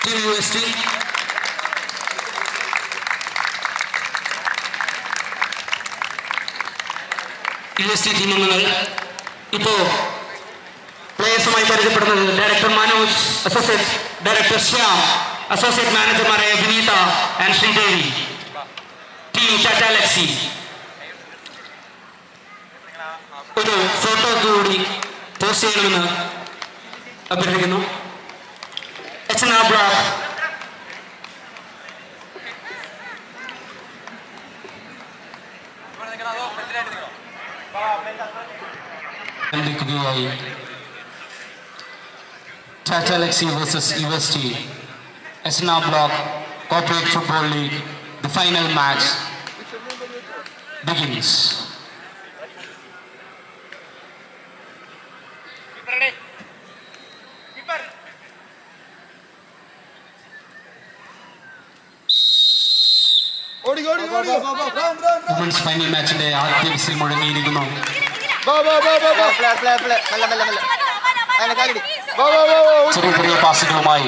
Team UST. UST team അംഗങ്ങൾ ഇപ്പോൾ പ്ലേയേഴ്സുമായി പരിചയപ്പെടുന്നത് director Manoj, associate director Shyam, associate മാനേജർമാരായ വിനീത ആൻഡ് ശ്രീദേവി, ടീം ടാറ്റ ലെക്സി. ഒരു ഫോട്ടോ കൂടി പോസ്റ്റ് ചെയ്യണമെന്ന് അഭ്യർത്ഥിക്കുന്നു. HNR block Tata Lexi versus UST, HNR Block Corporate Football League. The final match begins. Women's final match in the RPFC മുഴങ്ങിയിരിക്കുന്നു. ചെറിയ ചെറിയ പാസുകളുമായി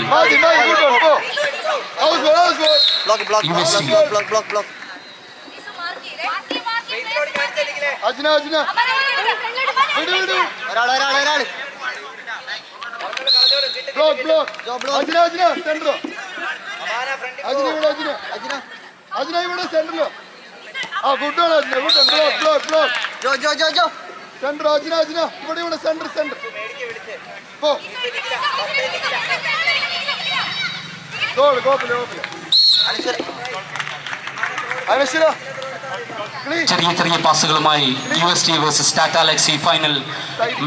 ചെറിയ ചെറിയ പാസുകളുമായി UST versus Tata Elxsi final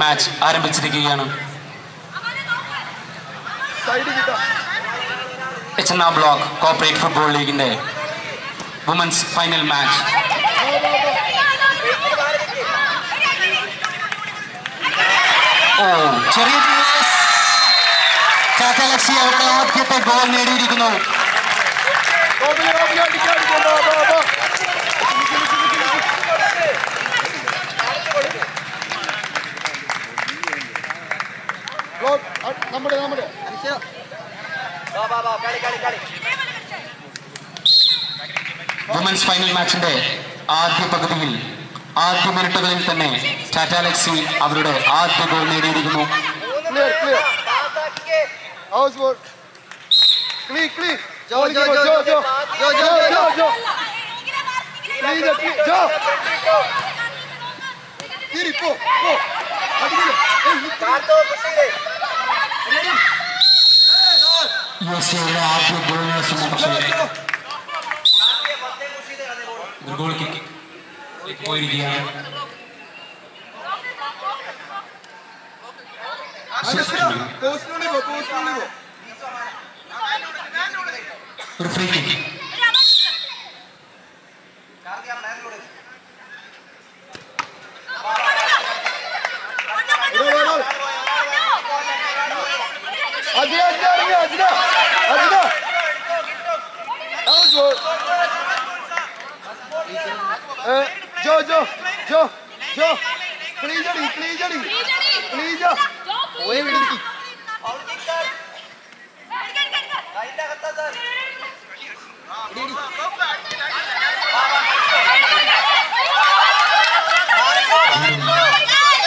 match ആരംഭിച്ചിരിക്കുകയാണ്. HNR ബ്ലോക്ക് കോർപ്പറേറ്റ് ഫുട്ബോൾ ലീഗിന്റെ വുമൻസ് ഫൈനൽ മാച്ച്. ചെറിയ ടാറ്റ ലെക്സി അവരുടെ ആദ്യത്തെ ഗോൾ നേടിയിരിക്കുന്നു. വുമൻസ് ഫൈനൽ മാച്ചിന്റെ ആദ്യ പകുതിയിൽ ആദ്യ മിനിറ്റുകളിൽ തന്നെ ടാറ്റ ലെക്സി അവരുടെ ആദ്യ ഗോൾ നേടിയിരിക്കുന്നു. ആദ്യ ഗോളിന് ഗോൾ കിക്ക് പോയിരിക്കുകയാണ്. ഒരു ഫ്രീ കിക്ക്.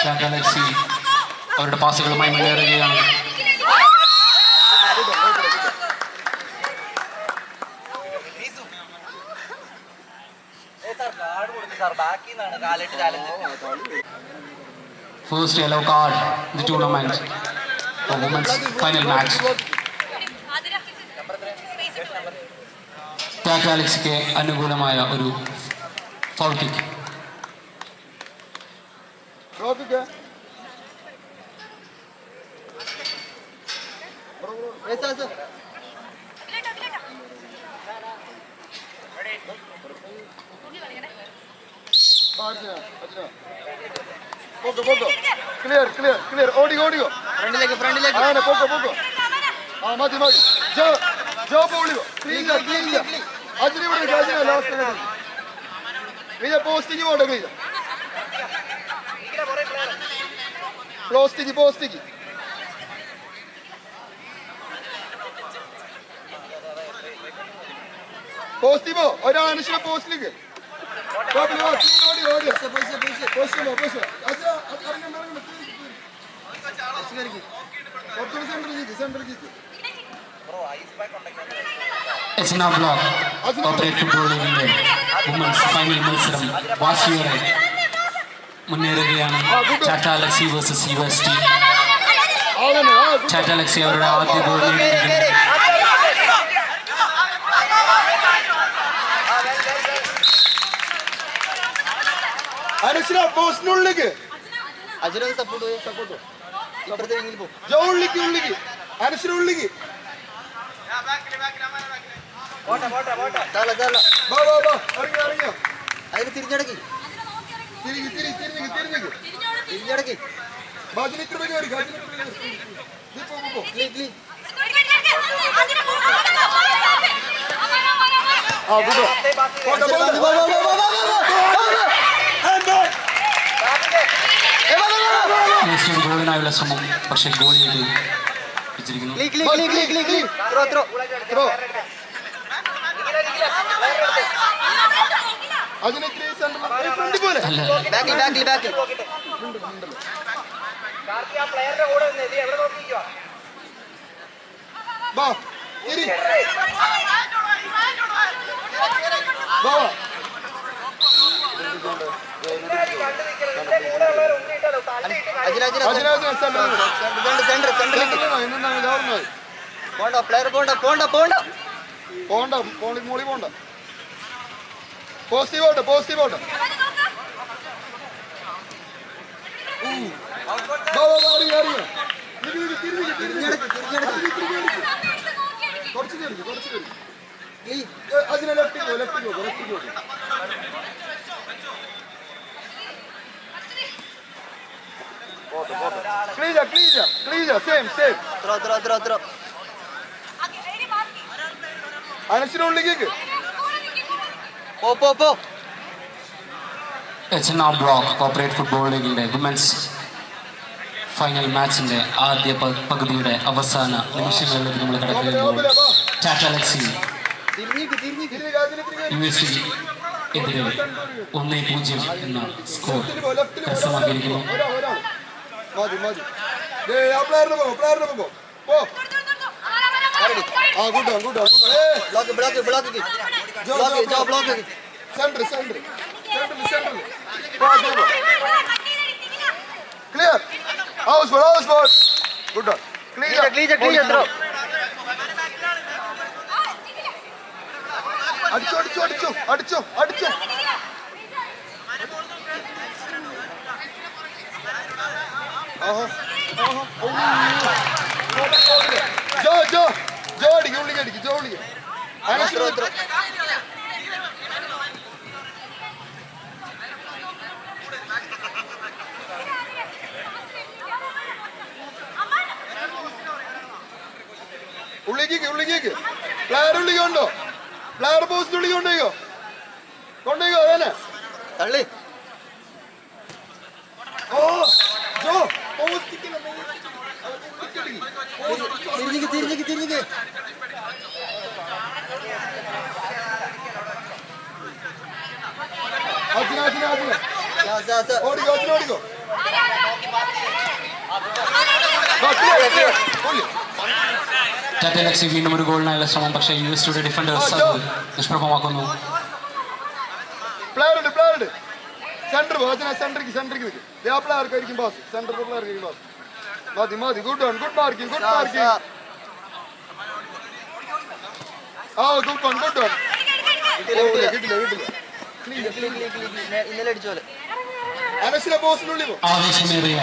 ടാറ്റ ലെക്സി അവരുടെ പാസുകളുമായി മുന്നേറുകയാണ്. First yellow card in the tournament for women's final match. Tata ലെക്സിക്ക് അനുകൂലമായ ഒരു ഫൗൾ കിക്ക്. ക്ലിയർ ഓടിക്കോ ഫ്രണ്ടിലേക്ക് മതി ജോ വിളിക്കോ അജിനെ ലാസ്റ്റ് പോസ്റ്റിക്ക് പോട്ടെ പോസ്റ്റിക്ക് പോസ്റ്റ് പോ ഒരാൾ അനുഷ്ഠ പോസ്റ്റിലേക്ക് എസ്ന ബ്ലോക്ക് കോർപ്പറേറ്റ് ഫുട്ബോൾ ലീഗിന്റെ വുമൻസ് ഫൈനൽ മത്സരം വാശിയോടെ മുന്നേറുകയാണ്. Tata Elxsi versus UST. ടാറ്റ അലക്സി അവരുടെ ആദ്യ ഗോൾ നേടിയിരിക്കുന്നു. അനുശ്ര പോസ്റ്റിനുള്ളിലേക്ക് ഉള്ളിക്ക് അനുശ്ര ഉള്ളിക്ക് അതിന് തിരിഞ്ഞടക്കി തിരിഞ്ഞടക്കി ഗോളിനായുള്ള ശ്രമം പക്ഷേ ഗോളിലേക്ക് വെച്ചിരിക്കുന്നു. പ്ലെയർ പോണ്ട പോണ്ട പോണ്ട പോണ്ട മോളി പോണ്ട പോസിറ്റീവ് ഓട്ടെ പോസിറ്റീവ് ഓട്ടെ കുറച്ച് അതിനെ ലെഫ്റ്റിക്ക് ക്ലീജ സെയിം അനുശ്വരമുള്ളിലേക്ക് പോ എസ്ന ബ്ലോക്ക് കോർപ്പറേറ്റ് ഫുട്ബോൾ ലീഗിന്റെ വുമൻസ് ഫൈനൽ മാച്ചിന്റെ ആദ്യ പകുതിയുടെ അവസാന നിമിഷങ്ങളിലേക്ക് നമ്മൾ കടക്കുകയാണ്. ടാറ്റ അലക്സി UST എതിരെ 1-0 എന്ന score കരസ്ഥമാക്കിയിരിക്കുന്നു. Clear. House ball. Good done. Clear. അടിച്ചോ. ജോ അടിക്ക്. ഉള്ളിലേക്ക് പ്ലെയർ ഉള്ളിക്ക് ഉണ്ടോ? പ്ലെയർ പോസ്റ്റ് ഉള്ളിക്ക് കൊണ്ടേക്കോ അതന്നെ തള്ളി ജോ പോസ്റ്റ് തിരിഞ്ഞിക്ക് ഓടിക്കോ ടാറ്റ അലക്സി വീണ്ടും ഒരു ഗോളിനായുള്ള ശ്രമം പക്ഷേ USTയുടെ ഡിഫൻഡേഴ്സ് അത് നിഷ്പ്രഭമാക്കുന്നു. പ്ലെയർ ഉണ്ട് സെന്റർ സെന്ററിക്ക് പ്ലെയർക്കായിരിക്കും പാസ് സെന്റർ മതി ഗുഡ് മാർക്കിംഗ് ഇന്നലെ അടിച്ച പോലെ ആവേശമേറിയ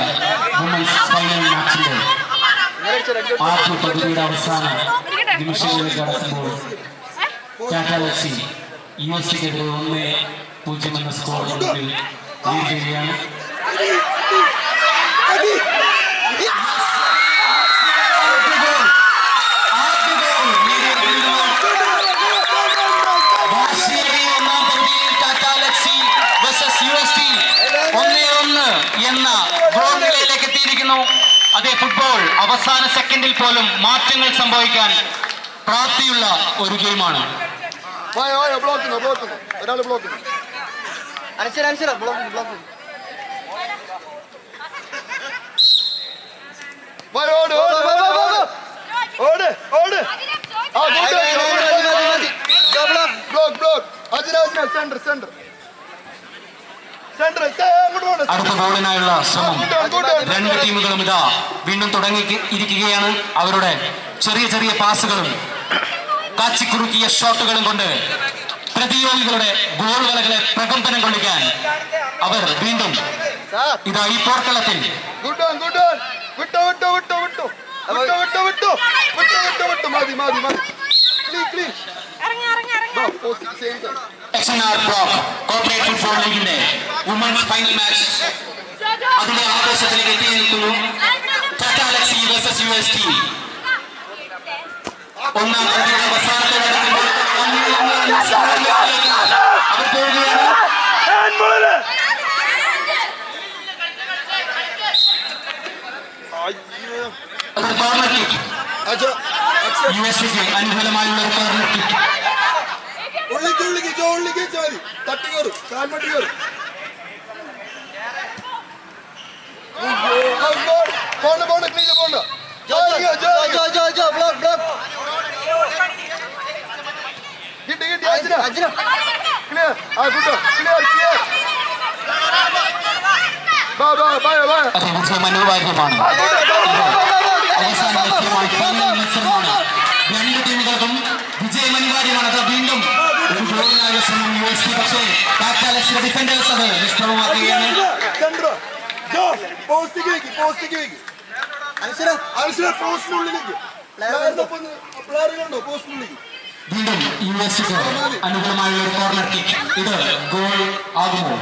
വുമൻസ് ഫൈനൽ മാച്ചിന്റെ ആദ്യ പകുതിയുടെ അവസാന നിമിഷങ്ങളിലേക്ക് കടക്കുമ്പോൾ ടാറ്റ അലക്സി USTക്കെതിരെ 1-0 എന്ന സ്കോർ മുന്നിൽ ലീഡ് ചെയ്യുകയാണ്. എന്ന ഗോൾ നിലയിലേക്ക് എത്തിയിരിക്കുന്നു. അതേ ഫുട്ബോൾ അവസാന സെക്കൻഡിൽ പോലും മാറ്റങ്ങൾ സംഭവിക്കാൻ പ്രാപ്തിയുള്ള ഒരു ഗെയിമാണ്. വായ വായ ബ്ലോക്കുന്നു ഒരാൾ ബ്ലോക്കുന്നു. അനശ്വര ബ്ലോക്ക്. വായ ഓട് ഓട് ഓട് ഓട്. ആ ബ്ലോക്ക്. അജിന സെന്റർ അടുത്ത ഗോളിനായുള്ള ശ്രമം രണ്ട് ടീമുകളും ഇതാ വീണ്ടും തുടങ്ങി ഇരിക്കുകയാണ്. അവരുടെ ചെറിയ പാസുകളും കാച്ചിക്കുറുക്കിയ ഷോട്ടുകളും കൊണ്ട് പ്രതിയോഗികളുടെ ഗോളുകളെ പ്രകമ്പനം കൊള്ളിക്കാൻ അവർ വീണ്ടും ഇതാ ഈ പോർക്കളത്തിൽ കോർപ്പറേറ്റ് ഫുട്ബോൾ ലീഗിന്റെ വുമൻസ് ഫൈനൽ മാച്ച് അതിന്റെ ആവേശത്തിലേക്ക് എത്തി നിൽക്കുന്നു. Tata Elxsi versus UST. ഒന്നാം പകുതിയുടെ അവസാനത്തോടെ അവർ പോവുകയാണ്. അതൊരു കോർണർ കിക്ക്. USTക്ക് അനുകൂലമായുള്ള ഒരു കോർണർ കിക്ക്. അത് വിജയം അനിവാര്യമാണ്. അവസാന ലക്ഷ്യമായി ഫൈനൽ മത്സരമാണ്. രണ്ട് ടീമുകൾക്കും വിജയം അനിവാര്യമാണ്. അത് വീണ്ടും ഒരു ഗോളിനായുള്ള ശ്രമം UST. പക്ഷേ ടാറ്റ അലക്സിയുടെ ഡിഫൻഡേഴ്സ് അത് നിഷ്പ്രഭമാക്കുകയാണ്. വീണ്ടും USTക്ക് അനുകൂലമായുള്ള ഒരു കോർണർ കിക്ക്. ഇത് ഗോൾ ആകുമോ?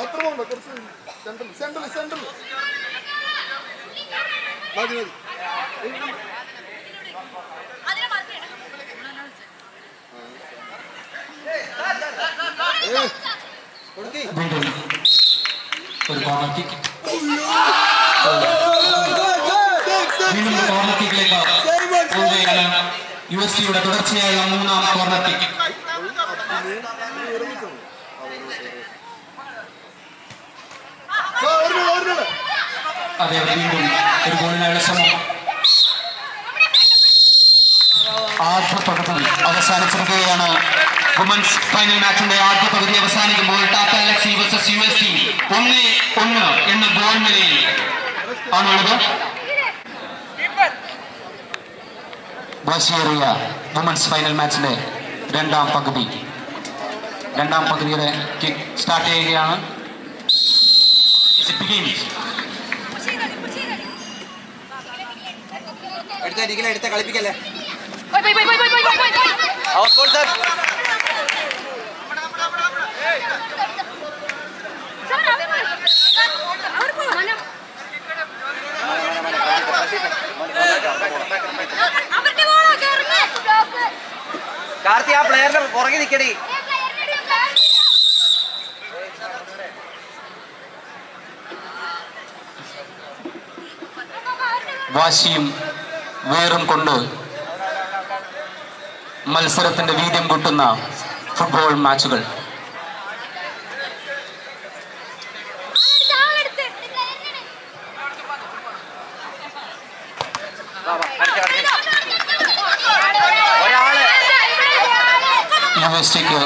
അത്ര പോകണ്ട, കുറച്ച് സെൻട്രൽ മതി. വീണ്ടും ഒരു കോർണർ കിക്ക്. വീണ്ടും കോർണർ കിക്കിലേക്ക് പോവുകയാണ്. USTയുടെ തുടർച്ചയായ മൂന്നാം കോർണർ കിക്ക്. അതെ, വീണ്ടും ഒരു ഗോളിനായുള്ള ശ്രമം. ആദ്യ പകുതി അവസാനിച്ചിരിക്കുകയാണ്. വുമൻസ് ഫൈനൽ മാച്ചിന്റെ ആദ്യ പകുതി അവസാനിക്കുമ്പോൾ ടാറ്റ അലക്സി വേഴ്സസ് UST 1-1 എന്ന ഗോൾ നിലയിൽ ആണുള്ളത്. വാശിയേറിയ വുമൻസ് ഫൈനൽ മാച്ചിന്റെ രണ്ടാം പകുതിയുടെ കിക്ക് സ്റ്റാർട്ട് ചെയ്യുകയാണ്. എടുത്ത കളിപ്പിക്കല്ലേ. കാർത്തി ആ പ്ലെയറിന്റെ പുറകെ നിക്കടി. വാശിയും വേറും കൊണ്ട് മത്സരത്തിന്റെ വീര്യം കൂട്ടുന്ന ഫുട്ബോൾ മാച്ചുകൾ. USTക്ക്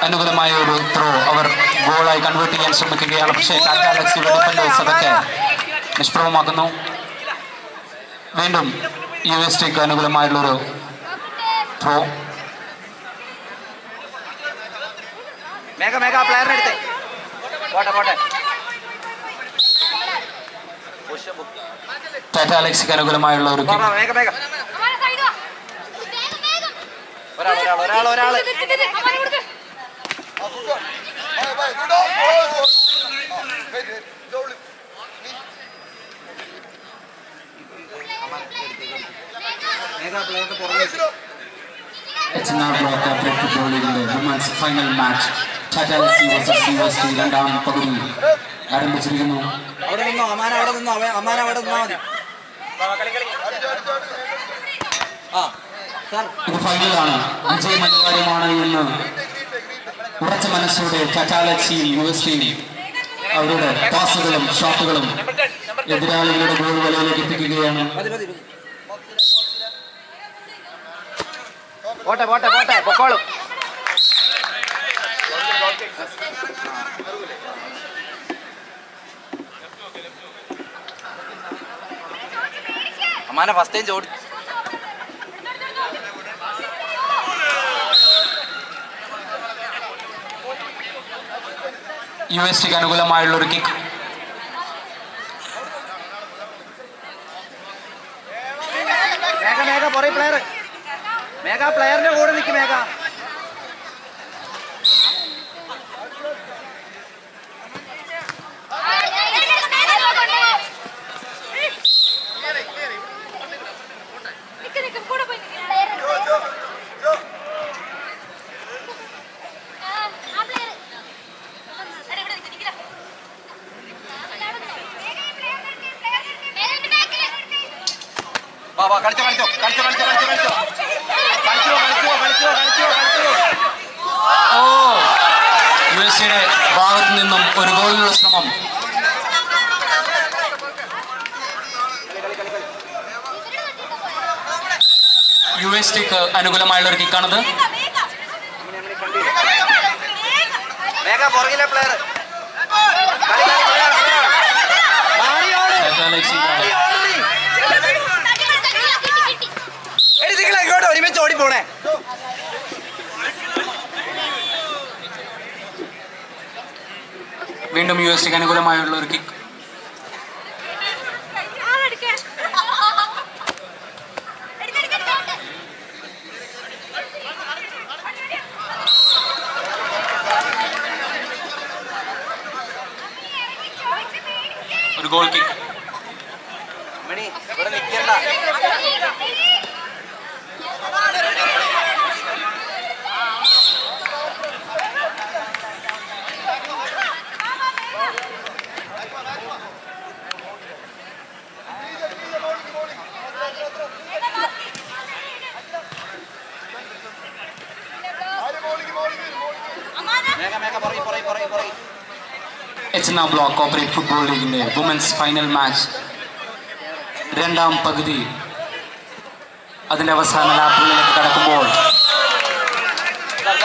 അനുകൂലമായ ഒരു ത്രോ അവർ ഗോളായി കൺവേർട്ട് ചെയ്യാൻ ശ്രമിക്കുകയാണ്. പക്ഷേ ടാറ്റ അലക്സിയുടെ ഡിഫൻഡേഴ്സ് അതൊക്കെ നിഷ്പ്രഭമാക്കുന്നു. വീണ്ടും USTക്ക് അനുകൂലമായുള്ളൊരു ത്രോ. ടാറ്റ അലക്സിക്ക് അനുകൂലമായുള്ള ഒരു It's now Block Corporate Football League, the women's final match. ചാറ്റാലസി വേഴ്സസ് യുഎസ്ടി രണ്ടാം പകുതി ആരംഭിച്ചിരിക്കുന്നു. അവിടെ നിന്നോ അമ്മാന, അവിടെ നിന്നോ അമ്മാന, അവിടെ നിന്നോ മതി. ആ സാർ, ഇത് ഫൈനലാണ്. വിജയം അനിവാര്യമാണ് എന്ന് ഉറച്ച മനസ്സോടെ ചാറ്റാലസി യുഎസ്ടി അവരുടെ പാസുകളും ഷോട്ടുകളും എതിരാളികളുടെ ഗോൾ വലയിലേക്ക് എത്തിക്കുകയാണ്. മതി മതി മതി. പോട്ടെ പോട്ടെ പോട്ടെ പൊക്കോളും. അമ്മാനെ ഫസ്റ്റ് ടൈം ചോടി. യുഎസ്ടിക്ക് അനുകൂലമായുള്ള ഒരു കിക്ക്. മേഘ മേഘ പുറകെ പ്ലെയർ, മേഘ പ്ലെയറിന്റെ കൂടെ നിൽക്കും മേഘ. വാ വാ കളിച്ചോ കളിച്ചോ കളിച്ചോ കളിച്ചോ കളിച്ചോ കളിച്ചോ കളിച്ചോ കളിച്ചോ കളിച്ചോ കളിച്ചോ കളിച്ചോ. ഓ, യുഎസ്ടിയുടെ ഭാഗത്തു നിന്നും ഒരു ഗോളിനുള്ള ശ്രമം. യുഎസ്ടിക്ക് അനുകൂലമായുള്ള ഒരു കിക്കാണത്. മേഘ പുറകിലെ പ്ലെയർ. ഇങ്ങോട്ട് ഒരുമിച്ച് ഓടിപ്പോണേ. വീണ്ടും യുഎസ്ടിക്ക് അനുകൂലമായുള്ള ഒരു കിക്ക്. ഒരു ഗോൾ കിക്ക്. മണി ഇവിടെ നിൽക്കണ്ട. മേഘ മേഘ പുറകെ പുറകെ പുറകെ പുറകെ. എച്ച്ന ബ്ലോക്ക് കോപ്പറേറ്റ് ഫുട്ബോൾ ലീഗിന്റെ വുമൻസ് ഫൈനൽ മാച്ച് രണ്ടാം പകുതി അതിന്റെ അവസാന ലാപ്പുകളിലേക്ക് കടക്കുമ്പോൾ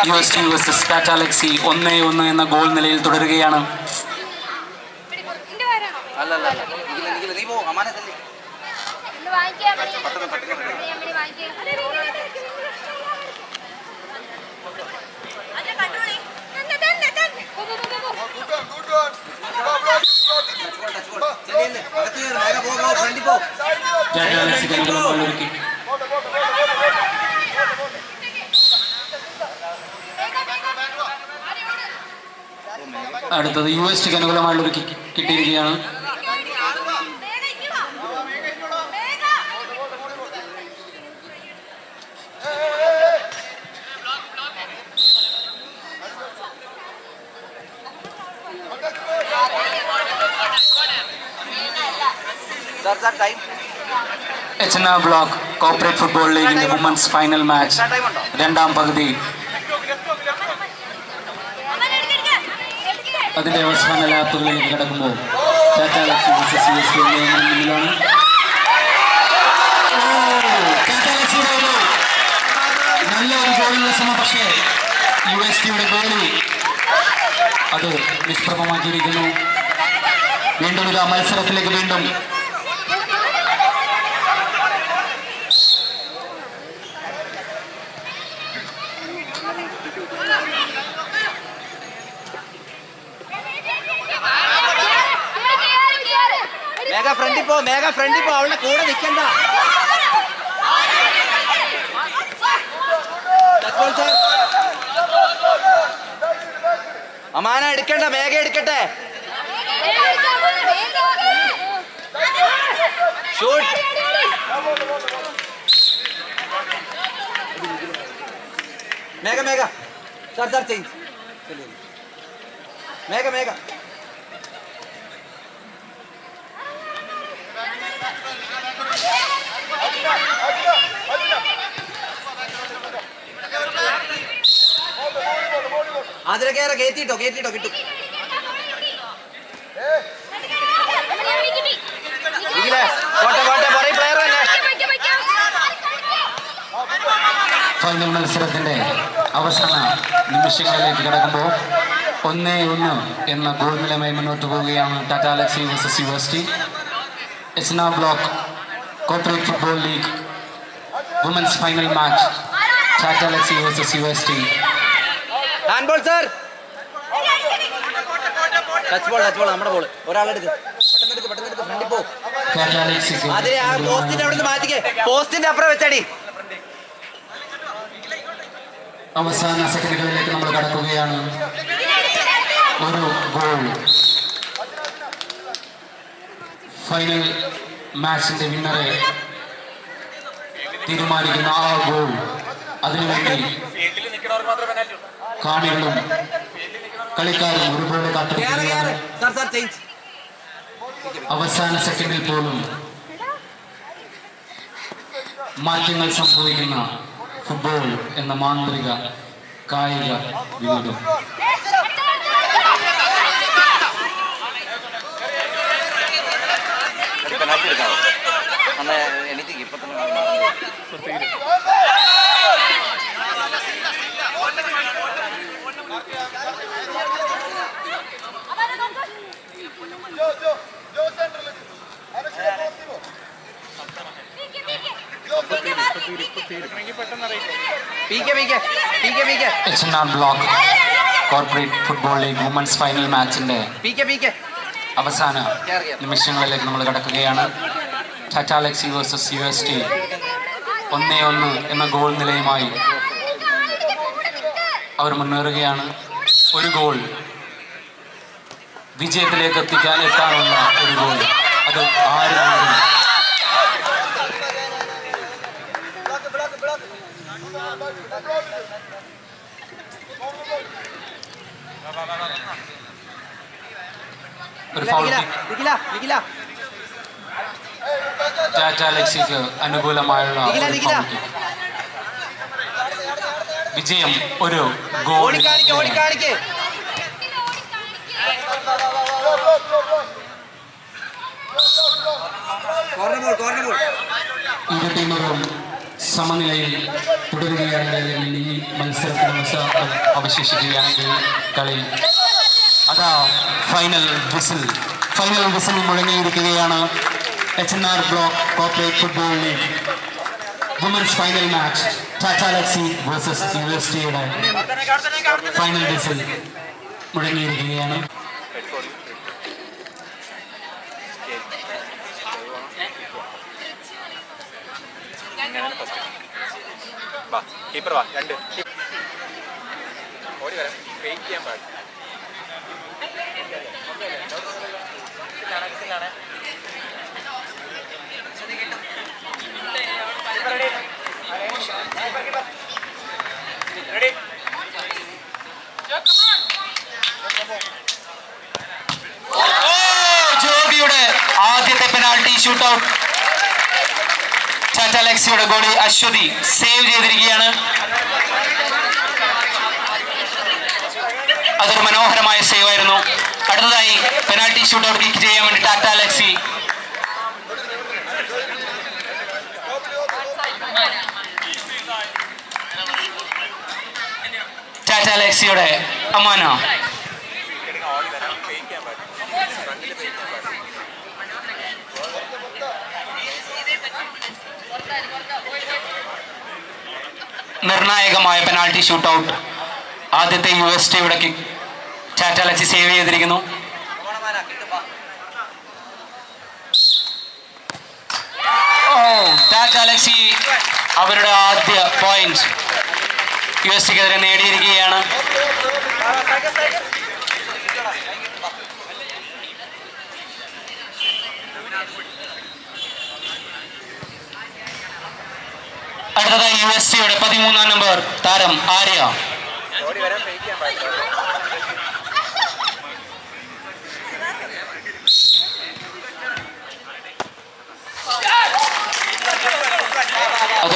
യുഎസ്ടി വേഴ്സസ് ചാറ്റാലസി 1-1 എന്ന ഗോൾ നിലയിൽ തുടരുകയാണ്. അല്ല അല്ല അല്ല നിഖില നിഖില നീ പോ അമ്മാനെ തല്ലി. പെട്ടെന്ന് പെട്ടെന്ന് ചാറ്റാലസിക്ക് അനുകൂലമായുള്ള ഒരു കിക്ക്. അടുത്തത് യുഎസ്ടിക്ക് അനുകൂലമായുള്ള ഒരു കിക്ക് കിട്ടിയിരിക്കുകയാണ്. എച്ച്ന ബ്ലോക്ക് കോപ്പറേറ്റ് ഫുട്ബോൾ ലീഗിന്റെ വുമൻസ് ഫൈനൽ മാച്ച് രണ്ടാം പകുതി അതിന്റെ അവസാന ലാപ്പുകളിലേക്ക് കടക്കുമ്പോൾ ചാറ്റാലസി വേഴ്സസ് യുഎസ്ടി മുന്നിലാണ്. നല്ല ഒരു ഗോളിനുള്ള ശ്രമം, പക്ഷേ യുഎസ്ടിയുടെ ഗോളി അത് നിഷ്പ്രഭമാക്കിയിരിക്കുന്നു. വീണ്ടും ഒരു മത്സരത്തിലേക്ക് വീണ്ടും മേഘ ഫ്രണ്ടിൽ പോ, മേഘ ഫ്രണ്ടിൽ പോ, അവളുടെ കൂടെ നിൽക്കണ്ട. അമാന എടുക്കണ്ട, മേഘ എടുക്കട്ടെ. ഷൂട്ട്. മേഘ മേഘ സാർ സാർ ചേഞ്ച്. മേഘ മേഘ അതിലെ കയറി കയറ്റിട്ടോ കിട്ടും. ഫൈനൽ മത്സരത്തിന്റെ അവസാന നിമിഷങ്ങളിലേക്ക് കടക്കുമ്പോൾ 1-1 എന്ന ഗോൾ നിലയുമായി മുന്നോട്ട് പോവുകയാണ് Tata Elxsi versus UST. HNR block corporate football league women's final match Tata Elxsi versus UST. Handball sir. Touch ball നമ്മുടെ ബോൾ. ഒരാളെടുക്ക് പെട്ടെന്ന് ഫ്രണ്ടിൽ പോ. ടാറ്റ അലക്സിക്ക് അതിനെ ആ പോസ്റ്റിന്റെ അവിടെ നിന്ന് മാറ്റിക്കേ. പോസ്റ്റിന്റെ അപ്പുറം വെച്ചടി. അവസാന സെക്കൻഡുകളിലേക്ക് നമ്മൾ കടക്കുകയാണ്. ഒരു ഗോൾ ഫൈനൽ മാച്ചിന്റെ വിന്നറെ തീരുമാനിക്കുന്ന ആ ഗോൾ. അതിനുവേണ്ടി കാണികളും കളിക്കാരും ഒരുപോലെ കാത്തിരിക്കുകയാണ്. അവസാന സെക്കൻഡിൽ പോലും മാറ്റങ്ങൾ സംഭവിക്കുന്ന ഫുട്ബോൾ എന്ന മാന്ത്രിക കായിക വിനോദം. എനിക്ക് ഇപ്പൊ തന്നെ HNR block corporate football league women's final മാച്ചിന്റെ അവസാന നിമിഷങ്ങളിലേക്ക് നമ്മൾ കടക്കുകയാണ്. ടാറ്റ അലക്സി വേഴ്സസ് യുഎസ്ടി 1-1 എന്ന ഗോൾ നിലയുമായി അവർ മുന്നേറുകയാണ്. ഒരു ഗോൾ വിജയത്തിലേക്ക് എത്താനുള്ള ഒരു ഗോൾ. അത് ആരും ഒരു ഫൗൾ ടാറ്റ അലക്സിക്ക് അനുകൂലമായുള്ള വിജയം ഒരു ഗോൾ. ഇരു ടീമുകളും സമനിലയിൽ തുടരുകയാണെങ്കിൽ ഈ മത്സരത്തിന് അവശേഷിക്കുകയാണെങ്കിൽ കളി അതാ ഫൈനൽ വിസിൽ മുഴങ്ങിയിരിക്കുകയാണ്. HNR block corporate football league women's final match Tata Elxsi versus യുഎസ്ടിയുടെ ഫൈനൽ വിസിൽ മുഴങ്ങിയിരിക്കുകയാണ്. കീപ്പർ വാ രണ്ട് ഓടി വരാം. വെയിറ്റ് ചെയ്യാൻ പാടില്ല. ജോബിയുടെ ആദ്യത്തെ പെനാൾട്ടി ഷൂട്ടൗട്ട് ടാറ്റ അലക്സിയുടെ ഗോളി അശ്വതി സേവ് ചെയ്തിരിക്കുകയാണ്. അതൊരു മനോഹരമായ സേവ് ആയിരുന്നു. അടുത്തതായി പെനാൾട്ടി ഷൂട്ടൗട്ട് കിക്ക് ചെയ്യാൻ വേണ്ടി ടാറ്റ അലക്സി അലക്സിയുടെ അമാന നിർണായകമായ പെനാൾട്ടി ഷൂട്ടൗട്ട്. ആദ്യത്തെ യുഎസ്ടിയുടെ കിക്ക് ടാറ്റ അലക്സി സേവ് ചെയ്തിരിക്കുന്നു. ടാറ്റ അലക്സി അവരുടെ ആദ്യ പോയിന്റ് യുഎസ്ടിക്കെതിരെ നേടിയിരിക്കുകയാണ്. അടുത്തതായി യുഎസ്ടിയുടെ 13-ാം നമ്പർ താരം ആര്യ.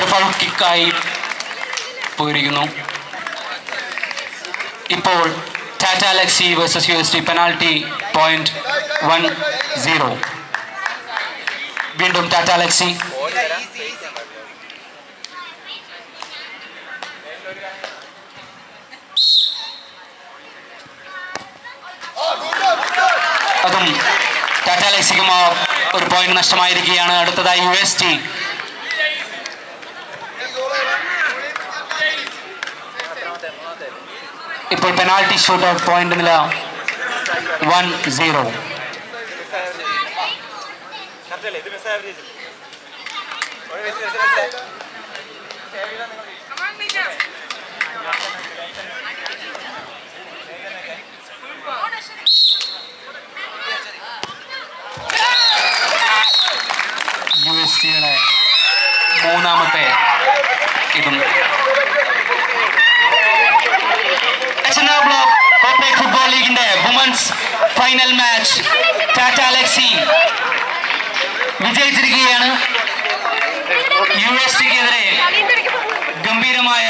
ഫൗൾ കിക്കായി പോയിരിക്കുന്നു. ഇപ്പോൾ Tata Elxsi versus UST penalty point 1-0. വീണ്ടും ടാറ്റ അലക്സി. അതും ടാറ്റ അലക്സിക്കും ഒരു പോയിന്റ് നഷ്ടമായിരിക്കുകയാണ്. അടുത്തതായി UST. ഇപ്പോൾ പെനാൽറ്റി ഷൂട്ട് ഔട്ട് പോയിന്റ് നില 1-0. കറക്റ്റല്ലേ ഇത് മിസ് ആവറേജ് USTയുടെ മൂന്നാമത്തെ ഇതും. ബ്ലോക്ക് കോപ്പറേറ്റ് ഫുട്ബോൾ ലീഗിന്റെ women's final match Tata Elxsi വിജയിച്ചിരിക്കുകയാണ്. USTക്കെതിരെ ഗംഭീരമായ